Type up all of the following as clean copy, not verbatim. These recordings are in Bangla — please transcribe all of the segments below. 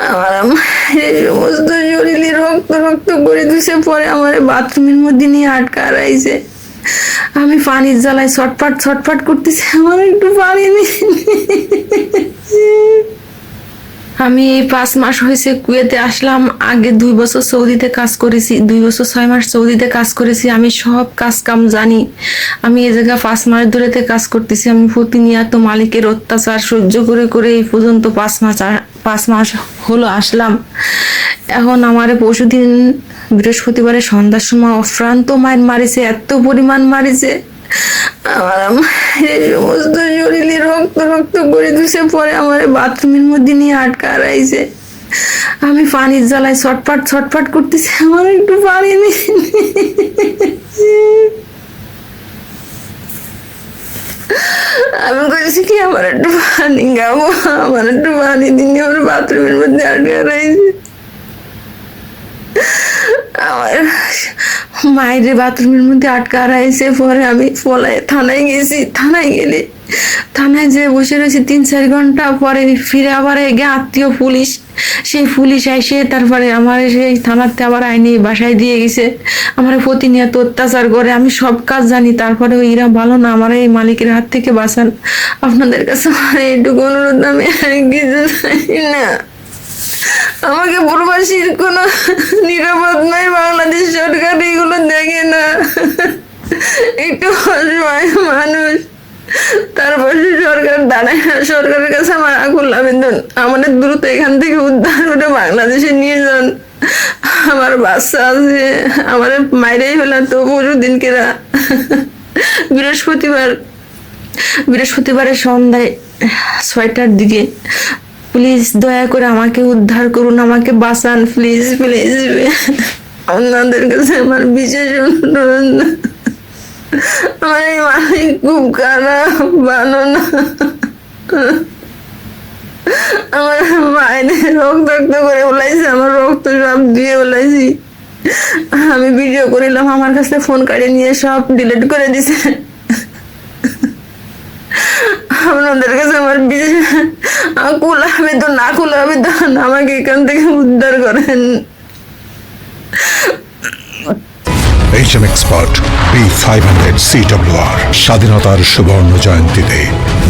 আমার এই সমস্ত শরীরে রক্ত রক্ত করে দিছে, পরে আমার বাথরুমের মধ্যে নিয়ে আটকা রাইছে। আমি পানির জ্বালায় ছটফট ছটফট করতেছি, আমার একটু পানি নেই। আমি এই 5 মাস হয়েছে কুয়েতে আসলাম। আগে 2 বছর সৌদিতে কাজ করেছি, 2 বছর 6 মাস সৌদিতে কাজ করেছি। আমি সব কাজ কাম জানি। আমি এই জায়গায় 5 মাস ধরেতে কাজ করতেছি। আমি প্রতিনিয়ত মালিকের অত্যাচার সহ্য করে করে এই পর্যন্ত 5 মাস হলো আসলাম। এখন আমারে পরশুদিন বৃহস্পতিবারে সন্ধ্যার সময় অফ্রান্ত মায়ের মারিছে, এত পরিমাণ মারিছে। আমার এই সমস্ত শরীরে রক্ত রক্ত করে দিছে, পরে আমার বাথরুমের মধ্যে নিয়ে আটকা রাইছে। আমি পানির জ্বালায় ছটফট ছটফট করতেছি, আমার একটু পানি নেই। আমি করেছি কি, আমার একটু পানি খাবো, আমার একটু পানি দিন। আমার বাথরুমের মধ্যে আটকা রয়েছে। আমার মায়ের বাথরুমের মধ্যে আটকা রয়েছে। পরে আমি পলায় থানায় গেছি। থানায় যে বসে রয়েছি 3-4 ঘন্টা। পরে ফিরে আবার গে আত্মীয় পুলিশ, সেই পুলিশ আইসে তারপরে আমার সেই থানাতে আবার আইনি বাসায় দিয়ে গেছে। আমার প্রতিনিয়ত অত্যাচার করে। আমি সব কাজ জানি, তারপরে এরা ভালো না। আমার এই মালিকের হাত থেকে বাঁচান। আপনাদের কাছে আমার এইটুকু অনুরোধ, আমি আর কিছু চাই না। আমাকে প্রবাসীর কোনো নিরাপদ নাই, বাংলাদেশ সরকার এগুলো দেখে না। একটু অসহায় মানুষ, তারপর সরকার দাঁড়ায় না। সরকারের কাছে আমার আকুল আবেদন, আমাদের দ্রুত এখান থেকে উদ্ধার করে বাংলাদেশে নিয়ে যান। আমার বাচ্চা আছে, আমার মায়েরাই হলাম তো পরশুদিনকে বৃহস্পতিবারের সন্ধ্যায় 6টার দিকে। প্লিজ দয়া করে আমাকে উদ্ধার করুন, আমাকে বাঁচান, প্লিজ প্লিজ। আপনাদের কাছে আমার বিশেষ অনুরোধ। আমার এই মালিক খুব খারাপ, ভালো না। আমার মায়ের রক্ত করে বলাইছে, আমার রক্ত সব দিয়ে বলাইছি। আমি ভিডিও করিলাম, আমার কাছে ফোন কাটে নিয়ে সব ডিলিট করে দিছে। আপনাদের কাছে আমার বিশেষ আকুল আবেদন, আমাকে এখান থেকে উদ্ধার করেন। HM Expert B500 CWR স্বাধীনতার সুবর্ণ জয়ন্তীতে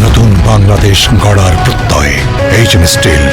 নতুন বাংলাদেশ গড়ার প্রত্যয়। HM Steel।